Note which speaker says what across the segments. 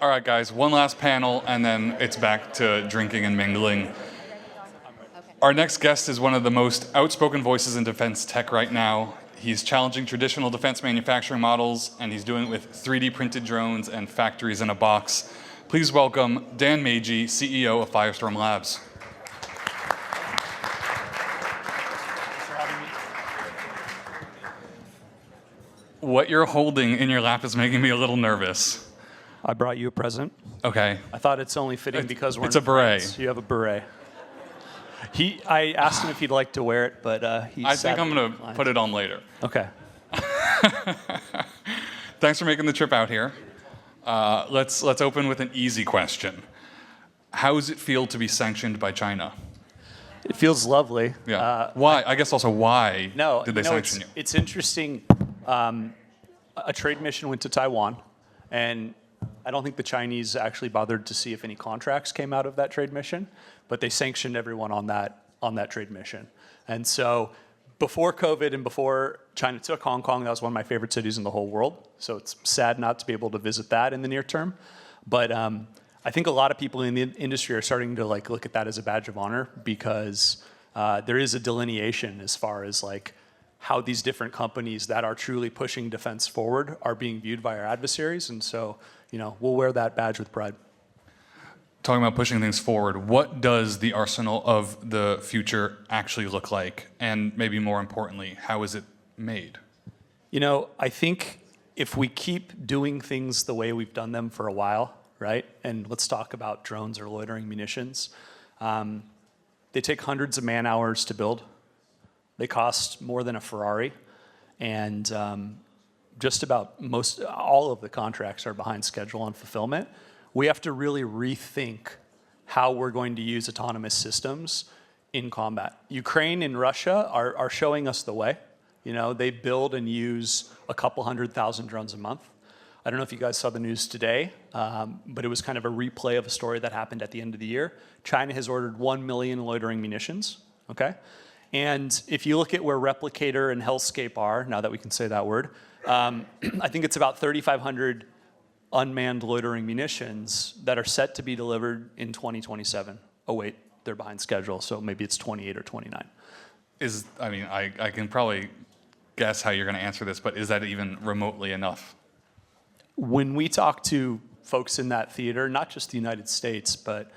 Speaker 1: All right, guys, one last panel, and then it's back to drinking and mingling. Our next guest is one of the most outspoken voices in defense tech right now. He's challenging traditional defense manufacturing models, and he's doing it with 3D printed drones and factories in a box. Please welcome Dan Magy, CEO of Firestorm Labs. What you're holding in your lap is making me a little nervous.
Speaker 2: I brought you a present.
Speaker 1: Okay.
Speaker 2: I thought it's only fitting because we're
Speaker 1: It's a beret.
Speaker 2: France. You have a beret. I asked him if he'd like to wear it, but
Speaker 1: I think I'm going to put it on later.
Speaker 2: Okay.
Speaker 1: Thanks for making the trip out here. Let's open with an easy question. How does it feel to be sanctioned by China?
Speaker 2: It feels lovely.
Speaker 1: Yeah. Why? I guess also why did they sanction you?
Speaker 2: It's interesting. A trade mission went to Taiwan, and I don't think the Chinese actually bothered to see if any contracts came out of that trade mission, but they sanctioned everyone on that trade mission. And so before COVID and before China took Hong Kong, that was one of my favorite cities in the whole world. So it's sad not to be able to visit that in the near term. But I think a lot of people in the industry are starting to look at that as a badge of honor, because there is a delineation as far as how these different companies that are truly pushing defense forward are being viewed by our adversaries. And so, we'll wear that badge with pride.
Speaker 1: Talking about pushing things forward, what does the arsenal of the future actually look like? And maybe more importantly, how is it made?
Speaker 2: I think if we keep doing things the way we've done them for a while, right? And let's talk about drones or loitering munitions. They take hundreds of man hours to build. They cost more than a Ferrari, and just about all of the contracts are behind schedule on fulfillment. We have to really rethink how we're going to use autonomous systems in combat. Ukraine and Russia are showing us the way. They build and use a couple 100,000 drones a month. I don't know if you guys saw the news today, but it was kind of a replay of a story that happened at the end of the year. China has ordered 1 million loitering munitions, okay? And if you look at where Replicator and Hellscape are, now that we can say that word, I think it's about 3,500 unmanned loitering munitions that are set to be delivered in 2027. Oh wait, they're behind schedule, so maybe it's 28 or 29.
Speaker 1: I can probably guess how you're going to answer this, but is that even remotely enough?
Speaker 2: When we talk to folks in that theater, not just the United States, but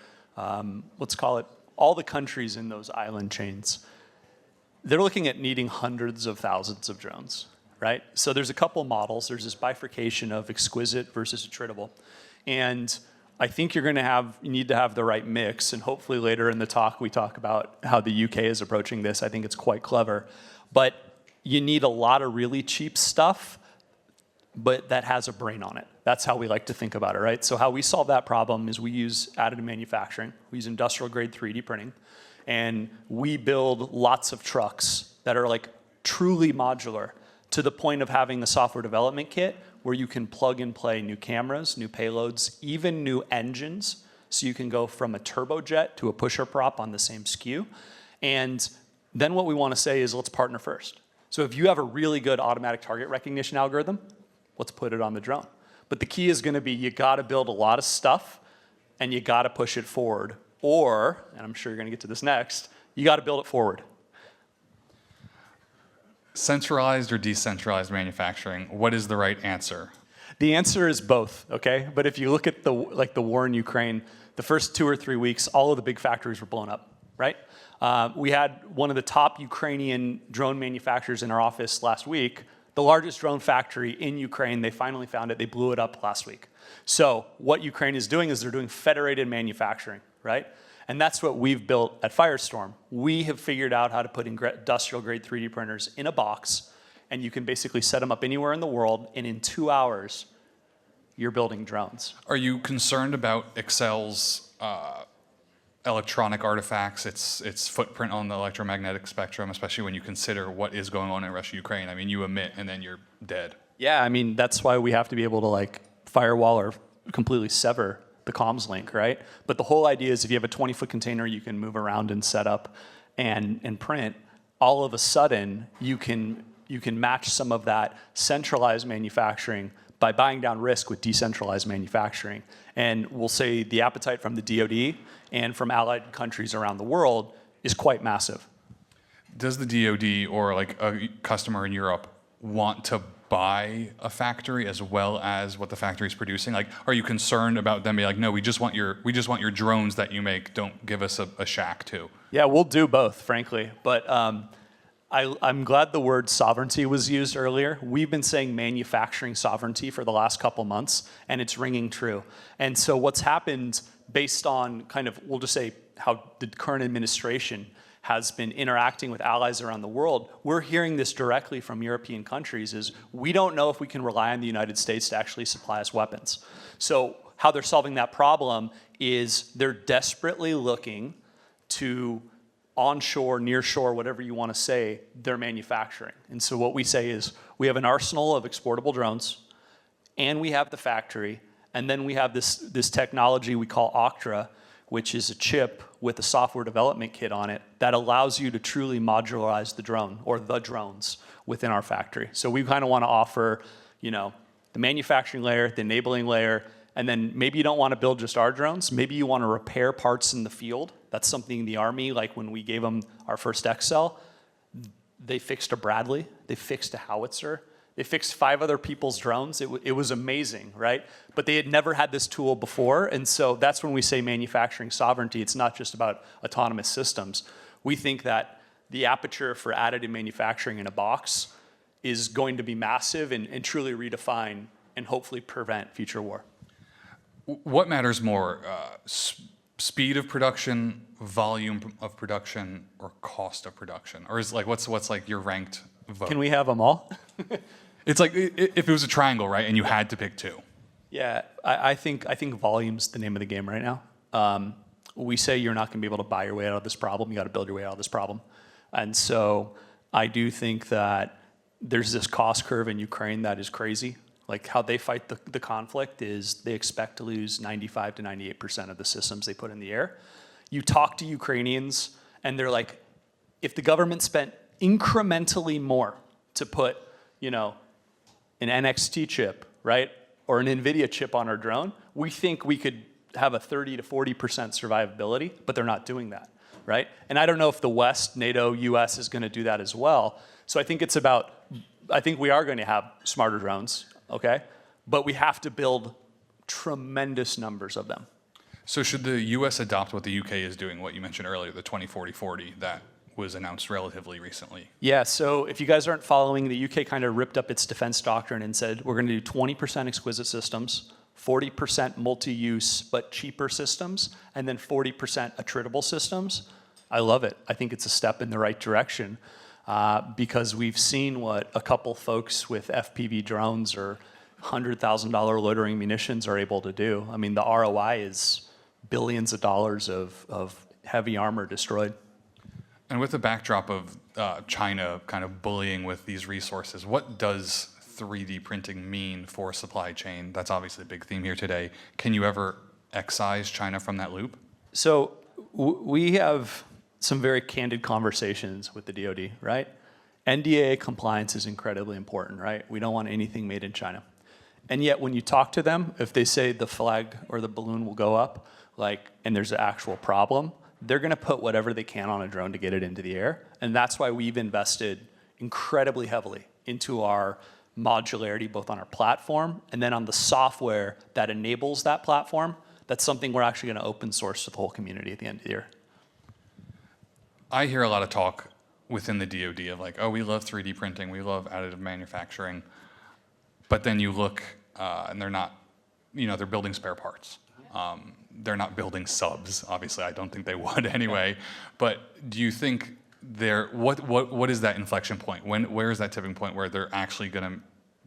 Speaker 2: let's call it all the countries in those island chains, they're looking at needing hundreds of thousands of drones, right? So there's a couple models. There's this bifurcation of exquisite versus attritable. And I think you need to have the right mix. And hopefully later in the talk, we talk about how the UK is approaching this. I think it's quite clever. But you need a lot of really cheap stuff, but that has a brain on it. That's how we like to think about it, right? So how we solve that problem is we use additive manufacturing. We use industrial grade 3D printing. And we build lots of trucks that are truly modular, to the point of having a software development kit where you can plug and play new cameras, new payloads, even new engines. So you can go from a turbojet to a pusher prop on the same SKU. And then what we want to say is, let's partner first. So if you have a really good automatic target recognition algorithm, let's put it on the drone. But the key is going to be, you got to build a lot of stuff and you got to push it forward. Or, and I'm sure you're going to get to this next, you got to build it forward.
Speaker 1: Centralized or decentralized manufacturing, what is the right answer?
Speaker 2: The answer is both, okay? But if you look at the war in Ukraine, the first 2 or 3 weeks, all of the big factories were blown up, right? We had one of the top Ukrainian drone manufacturers in our office last week, the largest drone factory in Ukraine. They finally found it. They blew it up last week. So what Ukraine is doing is they're doing federated manufacturing, right? And that's what we've built at Firestorm. We have figured out how to put industrial grade 3D printers in a box, and you can basically set them up anywhere in the world, and in 2 hours, you're building drones.
Speaker 1: Are you concerned about Excel's electronic artifacts, its footprint on the electromagnetic spectrum, especially when you consider what is going on in Russia, Ukraine? I mean, you emit and then you're dead.
Speaker 2: Yeah, that's why we have to be able to firewall or completely sever the comms link, right? But the whole idea is, if you have a 20-foot container you can move around and set up and print, all of a sudden you can match some of that centralized manufacturing by buying down risk with decentralized manufacturing. And we'll say the appetite from the DoD and from allied countries around the world is quite massive.
Speaker 1: Does the DoD or like a customer in Europe want to buy a factory as well as what the factory is producing? Like, are you concerned about them being like, no, we just want your drones that you make. Don't give us a shack too.
Speaker 2: Yeah, we'll do both, frankly. But I'm glad the word sovereignty was used earlier. We've been saying manufacturing sovereignty for the last couple months, and it's ringing true. And so what's happened based on kind of, we'll just say how the current administration has been interacting with allies around the world, we're hearing this directly from European countries is we don't know if we can rely on the United States to actually supply us weapons. So how they're solving that problem is they're desperately looking to onshore, nearshore, whatever you want to say, their manufacturing. And so what we say is we have an arsenal of exportable drones, and we have the factory, and then we have this technology we call Octra, which is a chip with a software development kit on it that allows you to truly modularize the drone or the drones within our factory. So we kind of want to offer, the manufacturing layer, the enabling layer, and then maybe you don't want to build just our drones. Maybe you want to repair parts in the field. That's something the Army, like when we gave them our first XL, they fixed a Bradley, they fixed a howitzer, they fixed 5 other people's drones. It was amazing, right? But they had never had this tool before, and so that's when we say manufacturing sovereignty. It's not just about autonomous systems. We think that the aperture for additive manufacturing in a box is going to be massive and truly redefine and hopefully prevent future war.
Speaker 1: What matters more, speed of production, volume of production, or cost of production? Or is like what's like your ranked vote?
Speaker 2: Can we have them all?
Speaker 1: It's like if it was a triangle, right, and you had to pick 2.
Speaker 2: Yeah, I think volume's the name of the game right now. We say you're not going to be able to buy your way out of this problem. You got to build your way out of this problem. And so I do think that there's this cost curve in Ukraine that is crazy. Like how they fight the conflict is they expect to lose 95 to 98% of the systems they put in the air. You talk to Ukrainians and they're like, if the government spent incrementally more to put, an NXT chip, right, or an NVIDIA chip on our drone, we think we could have a 30 to 40% survivability, but they're not doing that, right? And I don't know if the West, NATO, US is going to do that as well. So I think I think we are going to have smarter drones, okay? But we have to build tremendous numbers of them.
Speaker 1: So should the US adopt what the UK is doing, what you mentioned earlier, the 20-40-40 that was announced relatively recently?
Speaker 2: Yeah, so if you guys aren't following, the UK kind of ripped up its defense doctrine and said, we're going to do 20% exquisite systems, 40% multi-use but cheaper systems, and then 40% attritable systems. I love it. I think it's a step in the right direction because we've seen what a couple folks with FPV drones or $100,000 loitering munitions are able to do. I mean, the ROI is billions of dollars of heavy armor destroyed.
Speaker 1: And with the backdrop of China kind of bullying with these resources, what does 3D printing mean for supply chain? That's obviously a big theme here today. Can you ever excise China from that loop?
Speaker 2: So we have some very candid conversations with the DoD, right? NDAA compliance is incredibly important, right? We don't want anything made in China. And yet when you talk to them, if they say the flag or the balloon will go up, and there's an actual problem, they're going to put whatever they can on a drone to get it into the air. And that's why we've invested incredibly heavily into our modularity, both on our platform and then on the software that enables that platform. That's something we're actually going to open source to the whole community at the end of the year.
Speaker 1: I hear a lot of talk within the DoD of like, oh, we love 3D printing, we love additive manufacturing. But then you look and they're not, they're building spare parts. They're not building subs. Obviously, I don't think they would anyway. But do you think what is that inflection point? Where is that tipping point where they're actually going to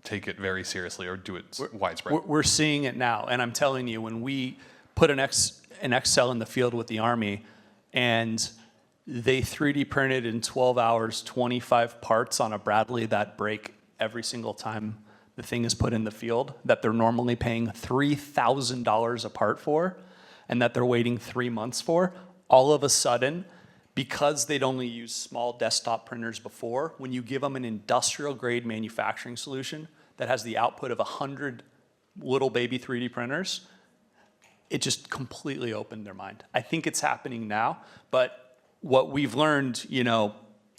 Speaker 1: take it very seriously or do it widespread?
Speaker 2: We're seeing it now, and I'm telling you, when we put an XL in the field with the Army, and they 3D printed in 12 hours 25 parts on a Bradley that break every single time the thing is put in the field, that they're normally paying $3,000 a part for, and that they're waiting 3 months for, all of a sudden, because they'd only used small desktop printers before, when you give them an industrial grade manufacturing solution, that has the output of 100 little baby 3D printers, it just completely opened their mind. I think it's happening now, but what we've learned,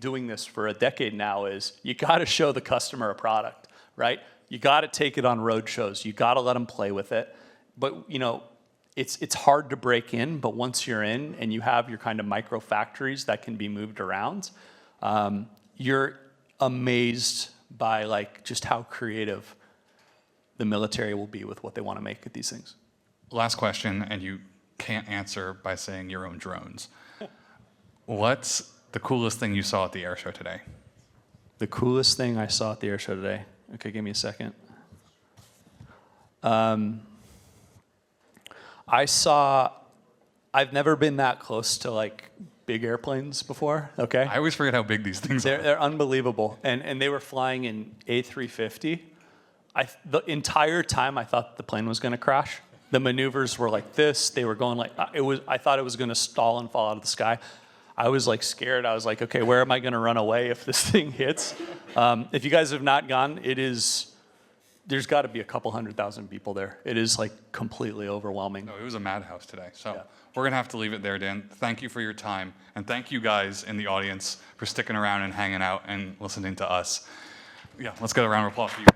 Speaker 2: doing this for a decade now is you got to show the customer a product, right? You got to take it on road shows. You got to let them play with it. But, it's hard to break in, but once you're in and you have your kind of micro factories that can be moved around, you're amazed by just how creative the military will be with what they want to make at these things.
Speaker 1: Last question, and you can't answer by saying your own drones. What's the coolest thing you saw at the air show today?
Speaker 2: The coolest thing I saw at the air show today. Okay, give me a second. I've never been that close to big airplanes before, okay?
Speaker 1: I always forget how big these things are.
Speaker 2: They're unbelievable. And they were flying in A350. The entire time I thought the plane was gonna crash. The maneuvers were like this. They were going I thought it was gonna stall and fall out of the sky. I was scared. I was like, okay, where am I gonna run away if this thing hits? If you guys have not gone, there's gotta be a couple 100,000 people there. It is completely overwhelming.
Speaker 1: No, it was a madhouse today. So we're gonna have to leave it there, Dan. Thank you for your time. And thank you guys in the audience for sticking around and hanging out and listening to us. Yeah, let's get a round of applause for you.